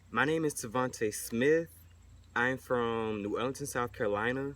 My name is Tavante Smith. I'm from New Ellington, South Carolina,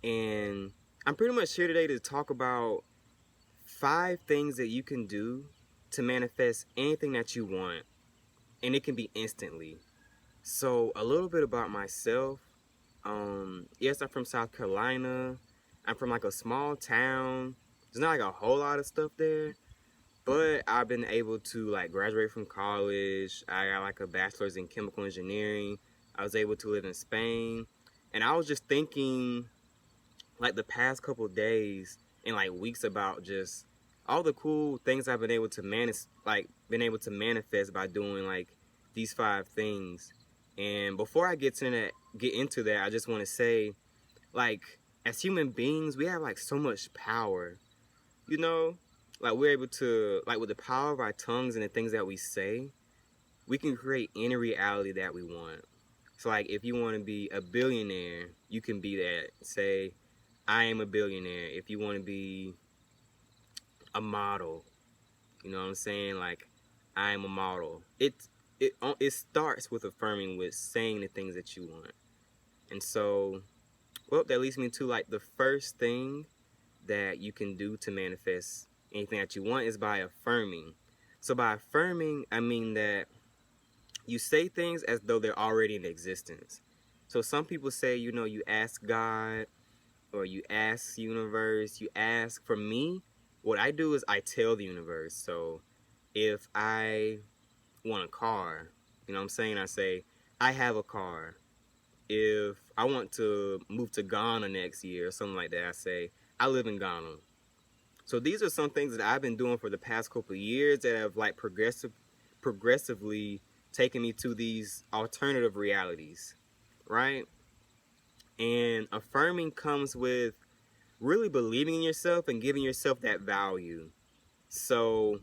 and I'm pretty much here today to talk about 5 things that you can do to manifest anything that you want, and it can be instantly. So, a little bit about myself. Yes, I'm from South Carolina. I'm from like a small town. There's not like a whole lot of stuff there, but I've been able to like graduate from college. I got like a bachelor's in chemical engineering. I was able to live in Spain. And I was just thinking like the past couple of days and like weeks about just all the cool things I've been able to manifest by doing like these 5 things. And before I get into that, I just want to say, like, as human beings, we have like so much power, you know, like we're able to, like, with the power of our tongues and the things that we say, we can create any reality that we want. So like if you want to be a billionaire, you can be that. Say, I am a billionaire. If you want to be a model, you know what I'm saying? Like, I am a model. It starts with affirming, with saying the things that you want. And so, well, that leads me to like the first thing that you can do to manifest anything that you want is by affirming. So by affirming, I mean that you say things as though they're already in existence. So some people say, you ask God or you ask the universe, you ask. For me, what I do is I tell the universe. So if I want a car, you know what I'm saying? I say, I have a car. If I want to move to Ghana next year or something like that, I say, I live in Ghana. So these are some things that I've been doing for the past couple of years that have like progressively taken me to these alternative realities, right? And affirming comes with really believing in yourself and giving yourself that value. So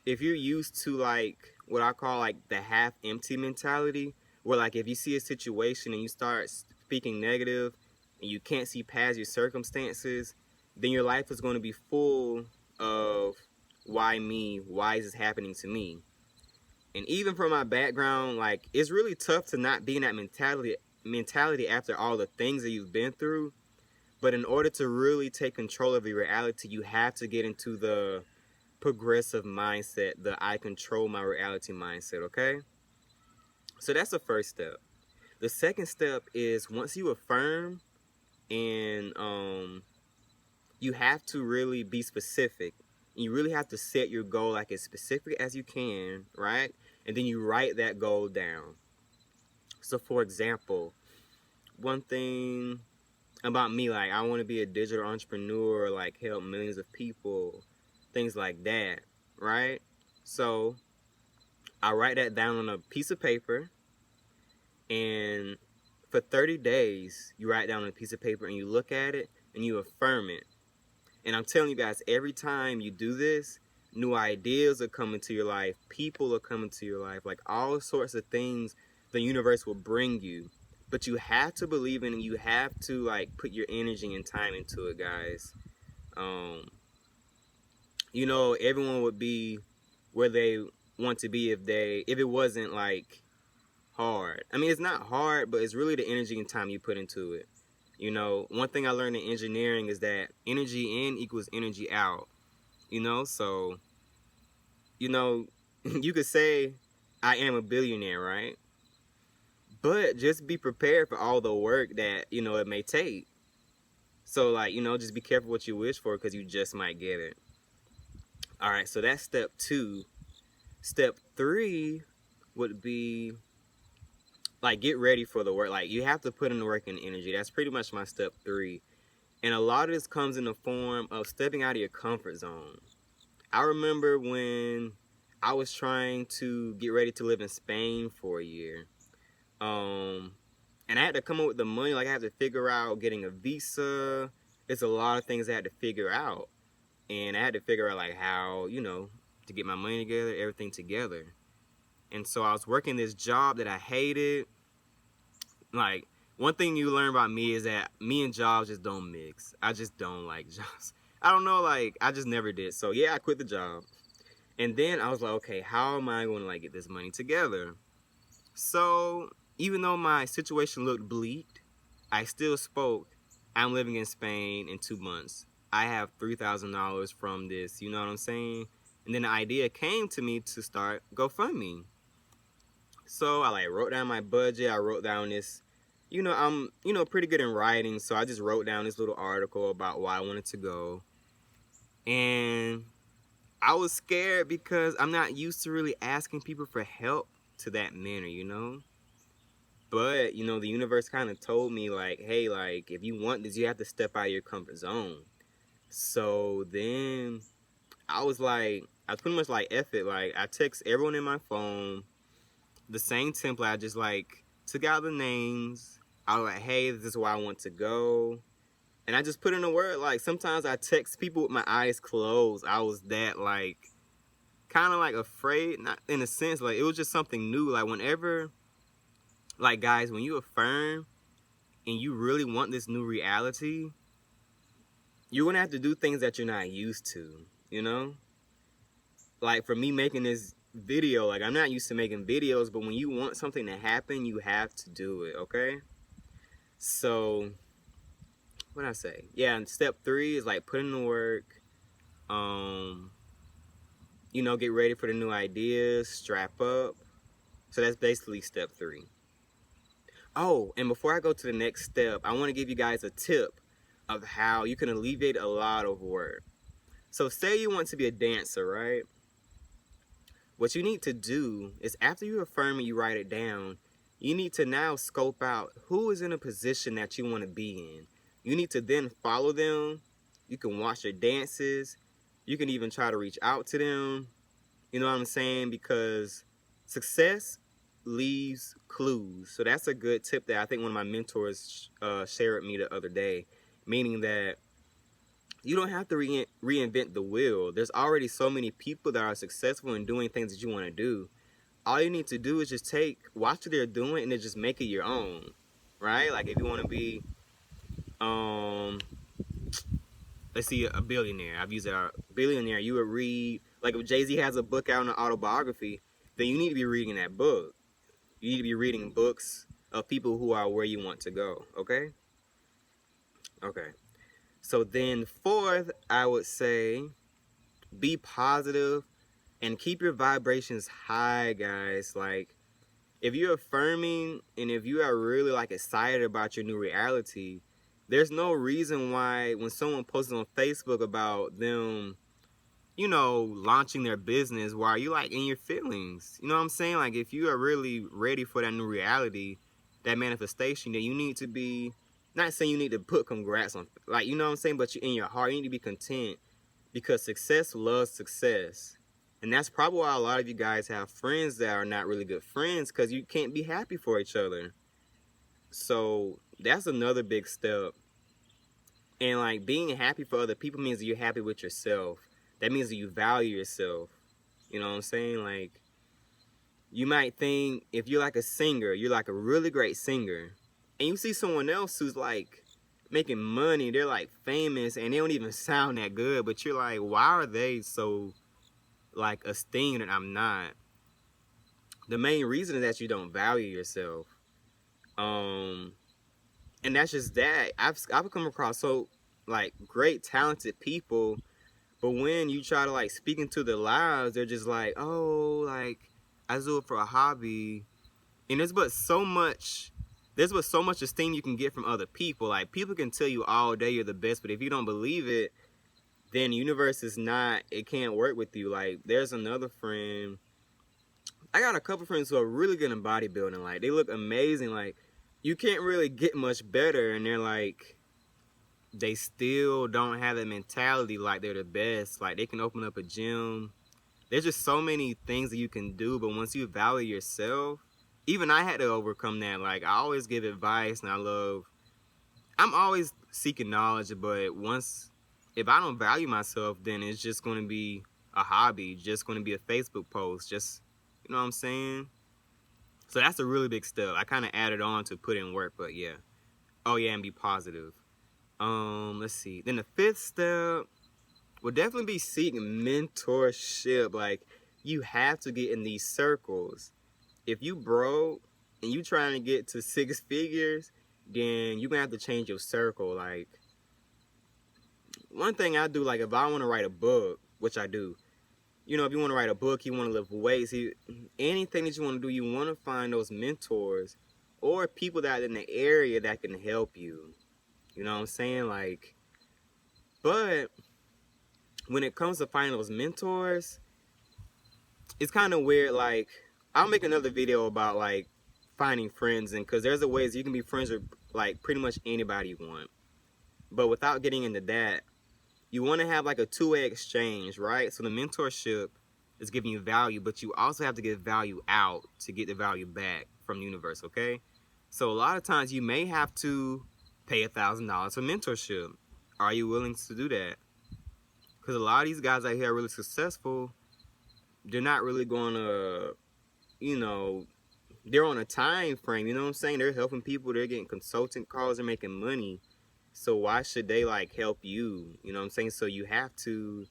if you're used to like what I call like the half empty mentality, where like if you see a situation and you start speaking negative and you can't see past your circumstances, then your life is going to be full of why me? Why is this happening to me? And even from my background, like, it's really tough to not be in that mentality after all the things that you've been through. But in order to really take control of your reality, you have to get into the progressive mindset, the I control my reality mindset, okay? So that's the first step. The second step is once you affirm, and you have to really be specific. You really have to set your goal like as specific as you can, right? And then you write that goal down. So for example, one thing about me, like, I want to be a digital entrepreneur, like help millions of people, things like that, right? So I write that down on a piece of paper, and for 30 days you write down on a piece of paper and you look at it and you affirm it. And I'm telling you guys, every time you do this, new ideas are coming to your life, people are coming to your life, like all sorts of things the universe will bring you. But you have to believe in it. You have to like put your energy and time into it, guys. Um, everyone would be where they want to be if it wasn't like hard. I mean, it's not hard, but it's really the energy and time you put into it. One thing I learned in engineering is that energy in equals energy out. So, you could say, I am a billionaire, right? But just be prepared for all the work that, it may take. So, like, just be careful what you wish for because you just might get it. All right, so that's step 2. Step 3 would be, like, get ready for the work. Like, you have to put in the work and energy. That's pretty much my step 3. And a lot of this comes in the form of stepping out of your comfort zone. I remember when I was trying to get ready to live in Spain for a year. And I had to come up with the money. Like, I had to figure out getting a visa. It's a lot of things I had to figure out. And I had to figure out, like, how, to get my money together, everything together. And so I was working this job that I hated. Like, one thing you learn about me is that me and jobs just don't mix. I just don't like jobs. I don't know, like, I just never did. So, yeah, I quit the job. And then I was like, okay, how am I going to like get this money together? So even though my situation looked bleak, I still spoke. I'm living in Spain in 2 months. I have $3,000 from this, you know what I'm saying? And then the idea came to me to start GoFundMe. So I like wrote down my budget. I wrote down this, I'm, pretty good in writing. So I just wrote down this little article about why I wanted to go. And I was scared because I'm not used to really asking people for help to that manner. But, the universe kind of told me, like, hey, like, if you want this, you have to step out of your comfort zone. So then I was pretty much like, F it. Like, I text everyone in my phone, the same template. I just, like, took out the names. I was like, hey, this is where I want to go. And I just put in a word. Like, sometimes I text people with my eyes closed. I was that, like, kind of, like, afraid. Not in a sense. Like, it was just something new. Like, whenever, like, guys, when you affirm and you really want this new reality, you're going to have to do things that you're not used to, Like, for me making this video, like, I'm not used to making videos, but when you want something to happen, you have to do it, okay? So, what did I say? Yeah, and step 3 is, like, put in the work, get ready for the new ideas, strap up. So that's basically step 3. Oh, and before I go to the next step, I want to give you guys a tip of how you can alleviate a lot of work. So say you want to be a dancer, right? What you need to do is after you affirm it, you write it down, you need to now scope out who is in a position that you want to be in. You need to then follow them. You can watch their dances. You can even try to reach out to them. You know what I'm saying? Because success leaves clues. So that's a good tip that I think one of my mentors shared with me the other day, meaning that you don't have to reinvent the wheel. There's already so many people that are successful in doing things that you want to do. All you need to do is just watch what they're doing and then just make it your own, right? Like if you want to be, let's see, a billionaire. I've used a billionaire. You would read, like if Jay-Z has a book out, an autobiography, then you need to be reading that book. You need to be reading books of people who are where you want to go, okay? Okay. So then 4th, I would say be positive and keep your vibrations high, guys. Like, if you're affirming and if you are really like excited about your new reality, there's no reason why when someone posts on Facebook about them, launching their business, why are you like in your feelings? You know what I'm saying? Like, if you are really ready for that new reality, that manifestation, then you need to be, not saying you need to put congrats on, like, you know what I'm saying, but you in your heart, you need to be content because success loves success. And that's probably why a lot of you guys have friends that are not really good friends, because you can't be happy for each other. So that's another big step. And like being happy for other people means that you're happy with yourself. That means that you value yourself. You know what I'm saying? Like, you might think if you're like a singer, you're like a really great singer, and you see someone else who's like making money, they're like famous, and they don't even sound that good, but you're like, why are they so like esteemed and I'm not? The main reason is that you don't value yourself. And that's just that. I've come across so like great talented people, but when you try to like speak into their lives, they're just like, oh, like I do it for a hobby. And there's but so much esteem you can get from other people. Like, people can tell you all day you're the best, but if you don't believe it, then the universe it can't work with you. Like, there's another friend, I got a couple friends who are really good in bodybuilding. Like, they look amazing. Like, you can't really get much better, and they're like, they still don't have that mentality like they're the best. Like, they can open up a gym. There's just so many things that you can do, but once you value yourself, even I had to overcome that. Like, I always give advice, and I'm always seeking knowledge, but if I don't value myself, then it's just going to be a hobby, just going to be a Facebook post, just, you know what I'm saying? So that's a really big step. I kind of added on to put in work, but yeah. Oh yeah, and be positive. Let's see. Then the 5th step, would definitely be seeking mentorship. Like, you have to get in these circles. If you broke and you trying to get to 6 figures, then you're gonna have to change your circle. Like, one thing I do, like if I want to write a book, which I do, you know, if you want to write a book, you want to lift weights, anything that you want to do, you want to find those mentors or people that are in the area that can help you. You know what I'm saying? Like, but when it comes to finding those mentors, it's kind of weird. Like, I'll make another video about like finding friends, and because there's a ways you can be friends with like pretty much anybody you want. But without getting into that, you want to have like a two-way exchange, right? So the mentorship is giving you value, but you also have to give value out to get the value back from the universe, okay? So a lot of times you may have to pay $1,000 for mentorship. Are you willing to do that? Because a lot of these guys out here are really successful. They're not really going to, you know, they're on a time frame, you know what I'm saying? They're helping people, they're getting consultant calls, they're making money. So why should they like help you? You know what I'm saying? So you have to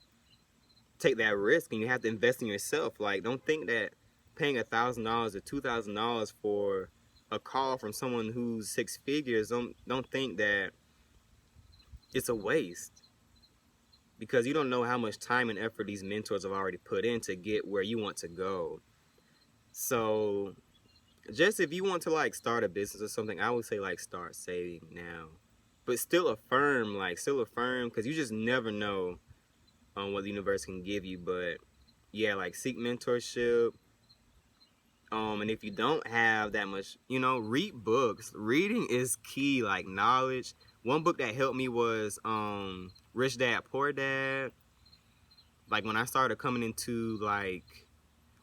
take that risk and you have to invest in yourself. Like, don't think that paying $1,000 or $2,000 for a call from someone who's 6 figures, don't think that it's a waste, because you don't know how much time and effort these mentors have already put in to get where you want to go. So just if you want to like start a business or something, I would say like start saving now. But still affirm, because you just never know what the universe can give you. But yeah, like seek mentorship. And if you don't have that much, you know, read books. Reading is key, like knowledge. One book that helped me was Rich Dad Poor Dad. Like when I started coming into like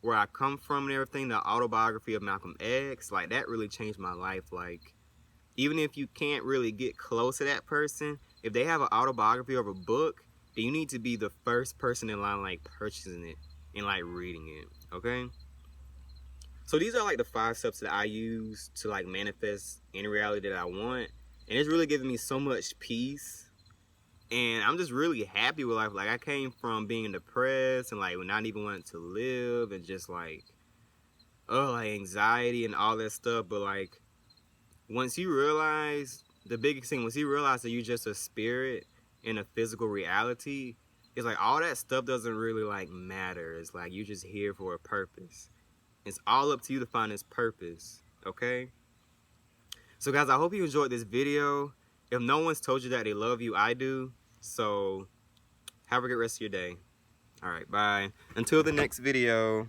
where I come from and everything, the autobiography of Malcolm X, like that really changed my life. Like, even if you can't really get close to that person, if they have an autobiography of a book, then you need to be the first person in line like purchasing it and like reading it, okay? So these are like the 5 steps that I use to like manifest any reality that I want. And it's really giving me so much peace. And I'm just really happy with life. Like, I came from being depressed and like not even wanting to live and just like, like anxiety and all that stuff. But like, once you realize, the biggest thing, once you realize that you're just a spirit in a physical reality, it's like all that stuff doesn't really like matter. It's like you're just here for a purpose. It's all up to you to find this purpose, okay? So guys, I hope you enjoyed this video. If no one's told you that they love you, I do. So have a good rest of your day. All right, bye. Until the next video.